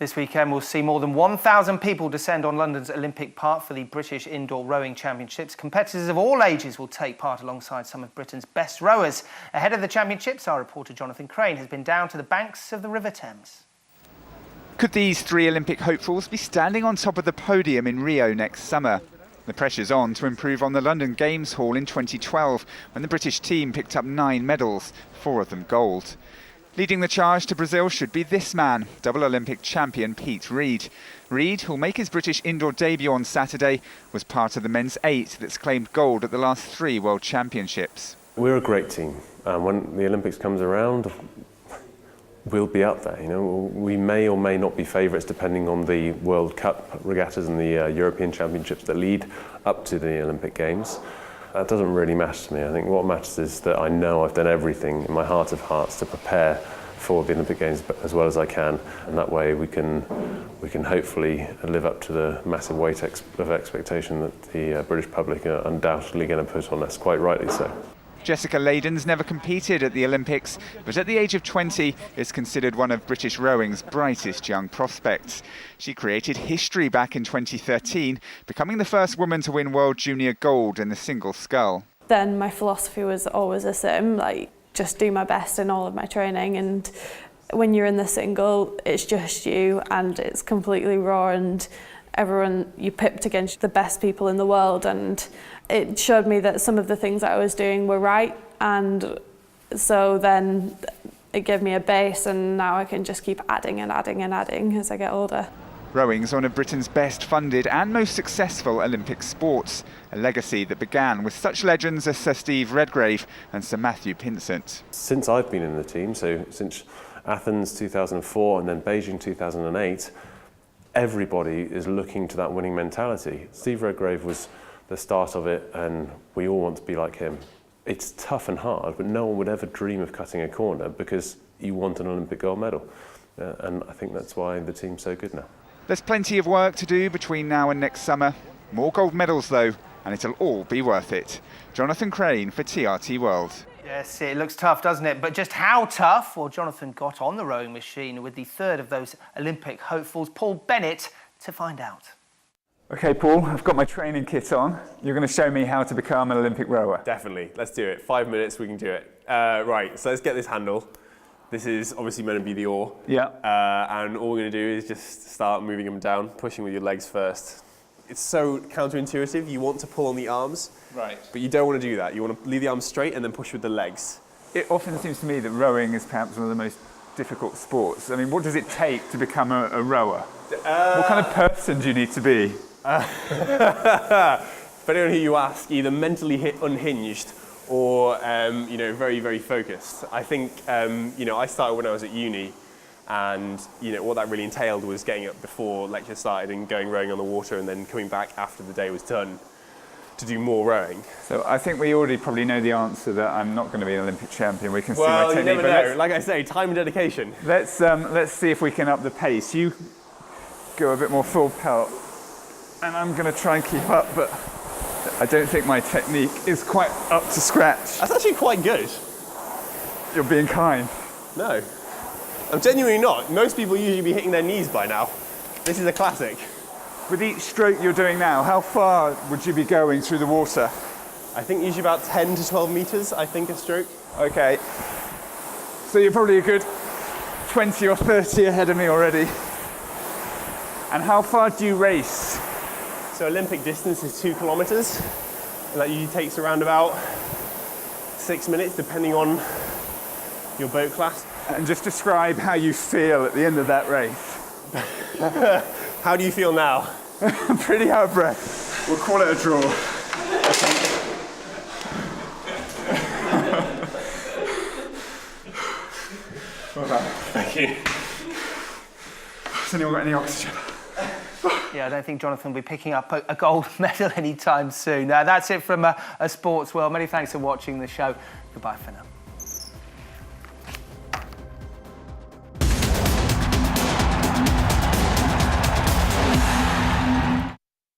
This weekend we'll see more than 1,000 people descend on London's Olympic Park for the British Indoor Rowing Championships. Competitors of all ages will take part alongside some of Britain's best rowers. Ahead of the championships, our reporter Jonathan Crane has been down to the banks of the River Thames. Could these three Olympic hopefuls be standing on top of the podium in Rio next summer? The pressure's on to improve on the London Games Hall in 2012, when the British team picked up 9 medals, 4 of them gold. Leading the charge to Brazil should be this man, double Olympic champion Pete Reid. Reid, who'll make his British indoor debut on Saturday, was part of the men's 8 that's claimed gold at the last 3 World Championships. We're a great team. When the Olympics comes around, we'll be up there. You know, we may or may not be favourites depending on the World Cup regattas and the European Championships that lead up to the Olympic Games. That doesn't really matter to me. I think what matters is that I know I've done everything in my heart of hearts to prepare for the Olympic Games as well as I can, and that way we can hopefully live up to the massive weight of expectation that the British public are undoubtedly going to put on us, quite rightly so. Jessica Layden's never competed at the Olympics, but at the age of 20 is considered one of British rowing's brightest young prospects. She created history back in 2013, becoming the first woman to win World Junior gold in the single scull. Then my philosophy was always the same, like just do my best in all of my training, and when you're in the single, it's just you and it's completely raw, and everyone, you pipped against the best people in the world, and it showed me that some of the things that I was doing were right, and so then it gave me a base, and now I can just keep adding and adding and adding as I get older. Rowing's one of Britain's best funded and most successful Olympic sports, a legacy that began with such legends as Sir Steve Redgrave and Sir Matthew Pinsent. Since I've been in the team, so since Athens 2004 and then Beijing 2008, everybody is looking to that winning mentality. Steve Redgrave was the start of it, and we all want to be like him. It's tough and hard, but no one would ever dream of cutting a corner because you want an Olympic gold medal. And I think that's why the team's so good now. There's plenty of work to do between now and next summer. More gold medals though, and it'll all be worth it. Jonathan Crane for TRT World. Yes, it looks tough, doesn't it? But just how tough? Well, Jonathan got on the rowing machine with the third of those Olympic hopefuls, Paul Bennett, to find out. OK, Paul, I've got my training kit on. You're going to show me how to become an Olympic rower. Definitely. Let's do it. 5 minutes, we can do it. Right, so let's get this handle. This is obviously meant to be the oar. Yeah. And all we're going to do is just start moving them down, pushing with your legs first. It's so counterintuitive. You want to pull on the arms, right, but you don't want to do that. You want to leave the arms straight and then push with the legs. It often seems to me that rowing is perhaps one of the most difficult sports. I mean, what does it take to become a rower? What kind of person do you need to be? Depending on who you ask, either mentally unhinged or very, very focused. I think I started when I was at uni, and what that really entailed was getting up before lecture started and going rowing on the water, and then coming back after the day was done to do more rowing. So I think we already probably know the answer, that I'm not going to be an Olympic champion. We can see my Well, you technique. never know. Like I say, time and dedication. Let's see if we can up the pace. You go a bit more full pelt, and I'm going to try and keep up, but I don't think my technique is quite up to scratch. That's actually quite good. You're being kind. No, I'm genuinely not. Most people usually be hitting their knees by now. This is a classic. With each stroke you're doing now, how far would you be going through the water? I think usually about 10 to 12 metres, I think, a stroke. Okay. So you're probably a good 20 or 30 ahead of me already. And how far do you race? So Olympic distance is 2 kilometres. And that usually takes around about 6 minutes, depending on your boat class. And just describe how you feel at the end of that race. How do you feel now? I'm pretty out of breath. We'll call it a draw. Well done. Thank you. Has anyone got any oxygen? Yeah, I don't think Jonathan will be picking up a gold medal anytime soon. That's it from a Sports World. Many thanks for watching the show. Goodbye for now.